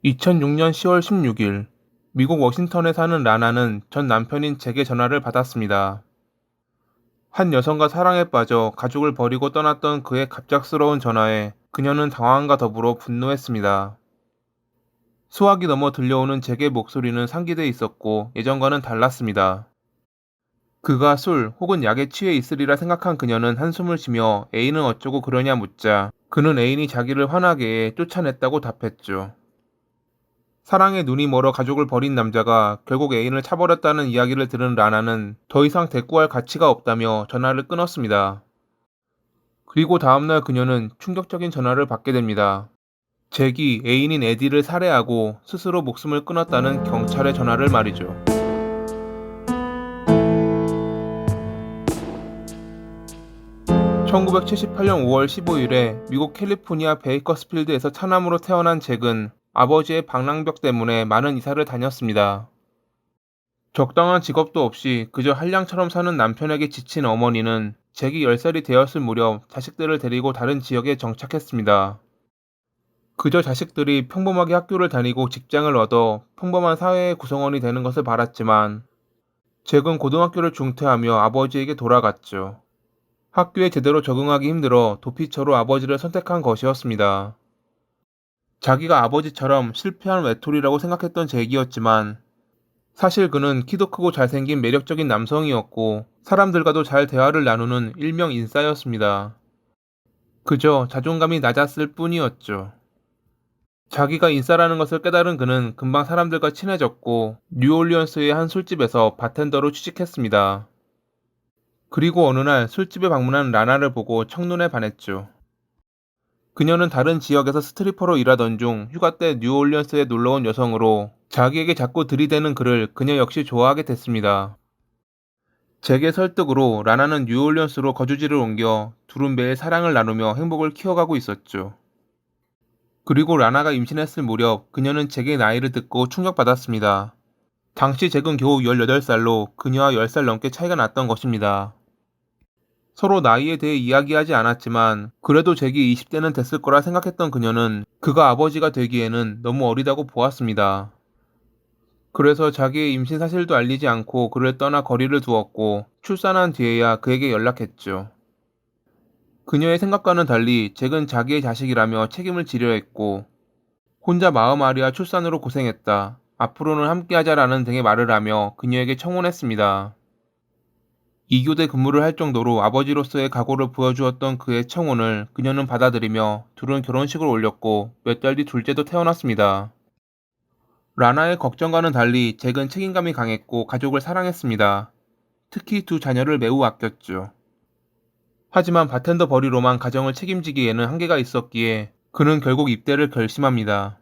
2006년 10월 16일, 미국 워싱턴에 사는 라나는 전 남편인 잭의 전화를 받았습니다. 한 여성과 사랑에 빠져 가족을 버리고 떠났던 그의 갑작스러운 전화에 그녀는 당황함과 더불어 분노했습니다. 수화기 넘어 들려오는 잭의 목소리는 상기돼 있었고 예전과는 달랐습니다. 그가 술 혹은 약에 취해 있으리라 생각한 그녀는 한숨을 쉬며 애인은 어쩌고 그러냐 묻자 그는 애인이 자기를 화나게 해 쫓아냈다고 답했죠. 사랑에 눈이 멀어 가족을 버린 남자가 결국 애인을 차버렸다는 이야기를 들은 라나는 더 이상 대꾸할 가치가 없다며 전화를 끊었습니다. 그리고 다음날 그녀는 충격적인 전화를 받게 됩니다. 잭이 애인인 에디를 살해하고 스스로 목숨을 끊었다는 경찰의 전화를 말이죠. 1978년 5월 15일에 미국 캘리포니아 베이커스필드에서 차남으로 태어난 잭은 아버지의 방랑벽 때문에 많은 이사를 다녔습니다. 적당한 직업도 없이 그저 한량처럼 사는 남편에게 지친 어머니는 잭이 10살이 되었을 무렵 자식들을 데리고 다른 지역에 정착했습니다. 그저 자식들이 평범하게 학교를 다니고 직장을 얻어 평범한 사회의 구성원이 되는 것을 바랐지만 잭은 고등학교를 중퇴하며 아버지에게 돌아갔죠. 학교에 제대로 적응하기 힘들어 도피처로 아버지를 선택한 것이었습니다. 자기가 아버지처럼 실패한 외톨이라고 생각했던 잭이었지만 사실 그는 키도 크고 잘생긴 매력적인 남성이었고 사람들과도 잘 대화를 나누는 일명 인싸였습니다. 그저 자존감이 낮았을 뿐이었죠. 자기가 인싸라는 것을 깨달은 그는 금방 사람들과 친해졌고 뉴올리언스의 한 술집에서 바텐더로 취직했습니다. 그리고 어느 날 술집에 방문한 라나를 보고 첫눈에 반했죠. 그녀는 다른 지역에서 스트리퍼로 일하던 중 휴가 때 뉴올리언스에 놀러온 여성으로 자기에게 자꾸 들이대는 그를 그녀 역시 좋아하게 됐습니다. 잭의 설득으로 라나는 뉴올리언스로 거주지를 옮겨 둘은 매일 사랑을 나누며 행복을 키워가고 있었죠. 그리고 라나가 임신했을 무렵 그녀는 잭의 나이를 듣고 충격받았습니다. 당시 잭은 겨우 18살로 그녀와 10살 넘게 차이가 났던 것입니다. 서로 나이에 대해 이야기하지 않았지만 그래도 잭이 20대는 됐을 거라 생각했던 그녀는 그가 아버지가 되기에는 너무 어리다고 보았습니다. 그래서 자기의 임신 사실도 알리지 않고 그를 떠나 거리를 두었고 출산한 뒤에야 그에게 연락했죠. 그녀의 생각과는 달리 잭은 자기의 자식이라며 책임을 지려 했고 혼자 마음앓이와 출산으로 고생했다. 앞으로는 함께하자라는 등의 말을 하며 그녀에게 청혼했습니다. 2교대 근무를 할 정도로 아버지로서의 각오를 보여주었던 그의 청혼을 그녀는 받아들이며 둘은 결혼식을 올렸고 몇 달 뒤 둘째도 태어났습니다. 라나의 걱정과는 달리 잭은 책임감이 강했고 가족을 사랑했습니다. 특히 두 자녀를 매우 아꼈죠. 하지만 바텐더 벌이로만 가정을 책임지기에는 한계가 있었기에 그는 결국 입대를 결심합니다.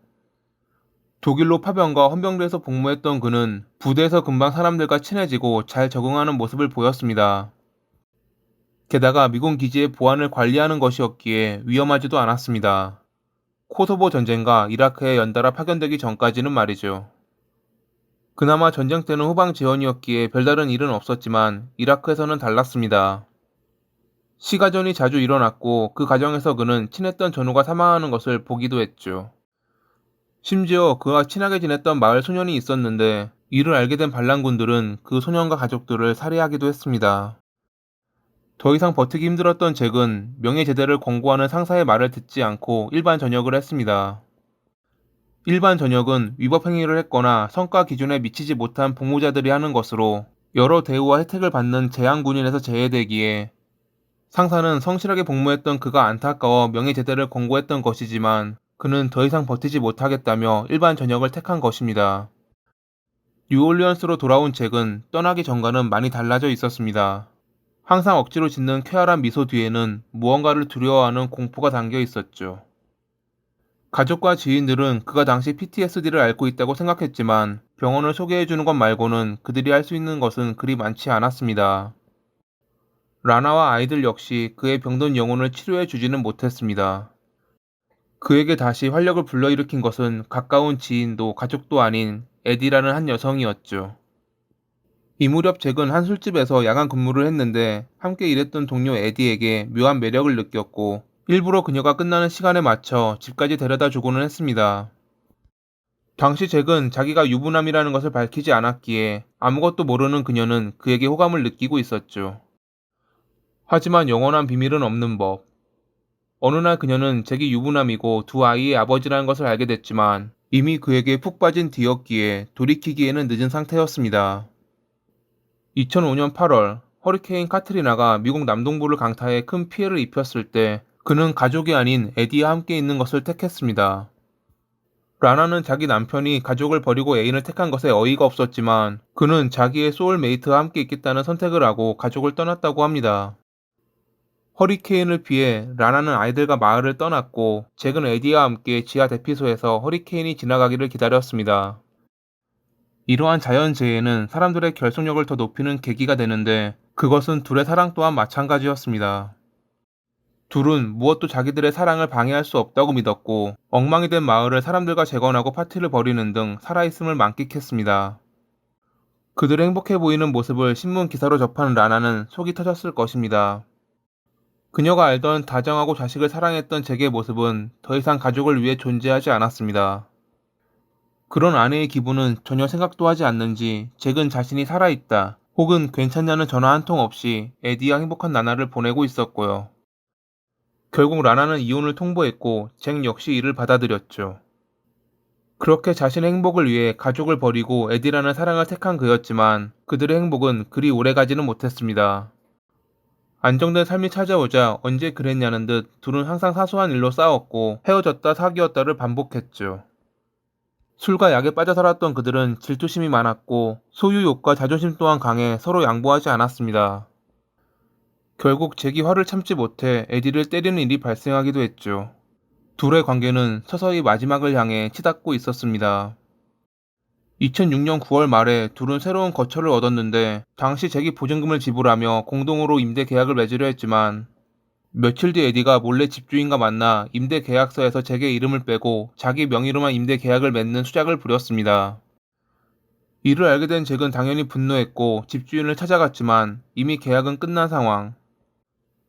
독일로 파병과 헌병대에서 복무했던 그는 부대에서 금방 사람들과 친해지고 잘 적응하는 모습을 보였습니다. 게다가 미군 기지의 보안을 관리하는 것이었기에 위험하지도 않았습니다. 코소보 전쟁과 이라크에 연달아 파견되기 전까지는 말이죠. 그나마 전쟁 때는 후방 지원이었기에 별다른 일은 없었지만 이라크에서는 달랐습니다. 시가전이 자주 일어났고 그 과정에서 그는 친했던 전우가 사망하는 것을 보기도 했죠. 심지어 그와 친하게 지냈던 마을 소년이 있었는데 이를 알게 된 반란군들은 그 소년과 가족들을 살해하기도 했습니다. 더 이상 버티기 힘들었던 잭은 명예제대를 권고하는 상사의 말을 듣지 않고 일반 전역을 했습니다. 일반 전역은 위법 행위를 했거나 성과 기준에 미치지 못한 복무자들이 하는 것으로 여러 대우와 혜택을 받는 재향군인에서 제외되기에 상사는 성실하게 복무했던 그가 안타까워 명예제대를 권고했던 것이지만 그는 더 이상 버티지 못하겠다며 일반 전역을 택한 것입니다. 뉴올리언스로 돌아온 잭은 떠나기 전과는 많이 달라져 있었습니다. 항상 억지로 짓는 쾌활한 미소 뒤에는 무언가를 두려워하는 공포가 담겨 있었죠. 가족과 지인들은 그가 당시 PTSD를 앓고 있다고 생각했지만 병원을 소개해주는 것 말고는 그들이 할 수 있는 것은 그리 많지 않았습니다. 라나와 아이들 역시 그의 병든 영혼을 치료해 주지는 못했습니다. 그에게 다시 활력을 불러일으킨 것은 가까운 지인도 가족도 아닌 에디라는 한 여성이었죠. 이 무렵 잭은 한 술집에서 야간 근무를 했는데 함께 일했던 동료 에디에게 묘한 매력을 느꼈고 일부러 그녀가 끝나는 시간에 맞춰 집까지 데려다 주고는 했습니다. 당시 잭은 자기가 유부남이라는 것을 밝히지 않았기에 아무것도 모르는 그녀는 그에게 호감을 느끼고 있었죠. 하지만 영원한 비밀은 없는 법. 어느 날 그녀는 잭이 유부남이고 두 아이의 아버지라는 것을 알게 됐지만 이미 그에게 푹 빠진 뒤였기에 돌이키기에는 늦은 상태였습니다. 2005년 8월 허리케인 카트리나가 미국 남동부를 강타해 큰 피해를 입혔을 때 그는 가족이 아닌 에디와 함께 있는 것을 택했습니다. 라나는 자기 남편이 가족을 버리고 애인을 택한 것에 어이가 없었지만 그는 자기의 소울메이트와 함께 있겠다는 선택을 하고 가족을 떠났다고 합니다. 허리케인을 피해 라나는 아이들과 마을을 떠났고 잭은 에디와 함께 지하 대피소에서 허리케인이 지나가기를 기다렸습니다. 이러한 자연재해는 사람들의 결속력을 더 높이는 계기가 되는데 그것은 둘의 사랑 또한 마찬가지였습니다. 둘은 무엇도 자기들의 사랑을 방해할 수 없다고 믿었고 엉망이 된 마을을 사람들과 재건하고 파티를 벌이는 등 살아있음을 만끽했습니다. 그들의 행복해 보이는 모습을 신문 기사로 접한 라나는 속이 터졌을 것입니다. 그녀가 알던 다정하고 자식을 사랑했던 잭의 모습은 더 이상 가족을 위해 존재하지 않았습니다. 그런 아내의 기분은 전혀 생각도 하지 않는지 잭은 자신이 살아있다 혹은 괜찮냐는 전화 한 통 없이 에디와 행복한 나날을 보내고 있었고요. 결국 라나는 이혼을 통보했고 잭 역시 이를 받아들였죠. 그렇게 자신의 행복을 위해 가족을 버리고 에디라는 사랑을 택한 그였지만 그들의 행복은 그리 오래가지는 못했습니다. 안정된 삶이 찾아오자 언제 그랬냐는 듯 둘은 항상 사소한 일로 싸웠고 헤어졌다 사귀었다를 반복했죠. 술과 약에 빠져 살았던 그들은 질투심이 많았고 소유욕과 자존심 또한 강해 서로 양보하지 않았습니다. 결국 잭이 화를 참지 못해 에디를 때리는 일이 발생하기도 했죠. 둘의 관계는 서서히 마지막을 향해 치닫고 있었습니다. 2006년 9월 말에 둘은 새로운 거처를 얻었는데 당시 잭이 보증금을 지불하며 공동으로 임대 계약을 맺으려 했지만 며칠 뒤 에디가 몰래 집주인과 만나 임대 계약서에서 잭의 이름을 빼고 자기 명의로만 임대 계약을 맺는 수작을 부렸습니다. 이를 알게 된 잭은 당연히 분노했고 집주인을 찾아갔지만 이미 계약은 끝난 상황.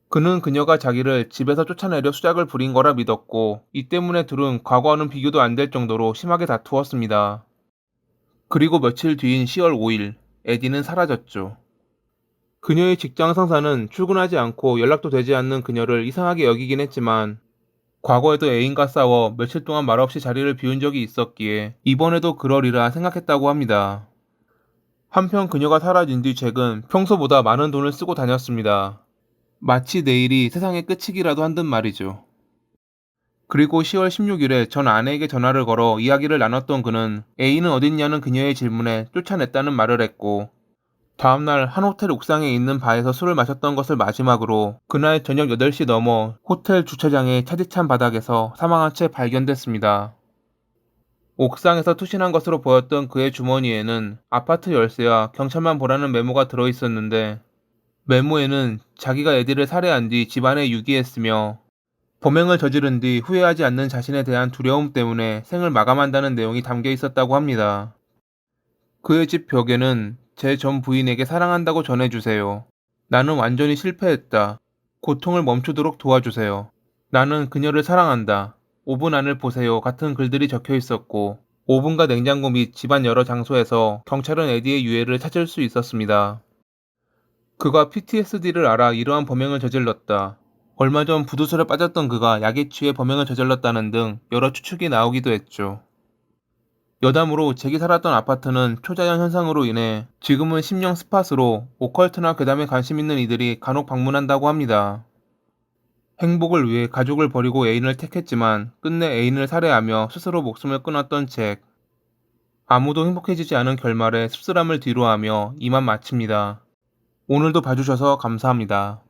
그는 그녀가 자기를 집에서 쫓아내려 수작을 부린 거라 믿었고 이 때문에 둘은 과거와는 비교도 안 될 정도로 심하게 다투었습니다. 그리고 며칠 뒤인 10월 5일 에디는 사라졌죠. 그녀의 직장 상사는 출근하지 않고 연락도 되지 않는 그녀를 이상하게 여기긴 했지만 과거에도 애인과 싸워 며칠 동안 말없이 자리를 비운 적이 있었기에 이번에도 그러리라 생각했다고 합니다. 한편 그녀가 사라진 뒤 잭은 평소보다 많은 돈을 쓰고 다녔습니다. 마치 내일이 세상의 끝이기라도 한 듯 말이죠. 그리고 10월 16일에 전 아내에게 전화를 걸어 이야기를 나눴던 그는 애인은 어딨냐는 그녀의 질문에 쫓아냈다는 말을 했고 다음날 한 호텔 옥상에 있는 바에서 술을 마셨던 것을 마지막으로 그날 저녁 8시 넘어 호텔 주차장의 차디찬 바닥에서 사망한 채 발견됐습니다. 옥상에서 투신한 것으로 보였던 그의 주머니에는 아파트 열쇠와 경찰만 보라는 메모가 들어있었는데 메모에는 자기가 애디를 살해한 뒤 집안에 유기했으며 범행을 저지른 뒤 후회하지 않는 자신에 대한 두려움 때문에 생을 마감한다는 내용이 담겨 있었다고 합니다. 그의 집 벽에는 제 전 부인에게 사랑한다고 전해주세요. 나는 완전히 실패했다. 고통을 멈추도록 도와주세요. 나는 그녀를 사랑한다. 5분 안을 보세요. 같은 글들이 적혀 있었고, 오븐과 냉장고 및 집안 여러 장소에서 경찰은 에디의 유해를 찾을 수 있었습니다. 그가 PTSD를 알아 이러한 범행을 저질렀다. 얼마 전 부두술에 빠졌던 그가 약에 취해 범행을 저질렀다는 등 여러 추측이 나오기도 했죠. 여담으로 잭이 살았던 아파트는 초자연 현상으로 인해 지금은 심령 스팟으로 오컬트나 괴담에 관심 있는 이들이 간혹 방문한다고 합니다. 행복을 위해 가족을 버리고 애인을 택했지만 끝내 애인을 살해하며 스스로 목숨을 끊었던 잭. 아무도 행복해지지 않은 결말에 씁쓸함을 뒤로하며 이만 마칩니다. 오늘도 봐주셔서 감사합니다.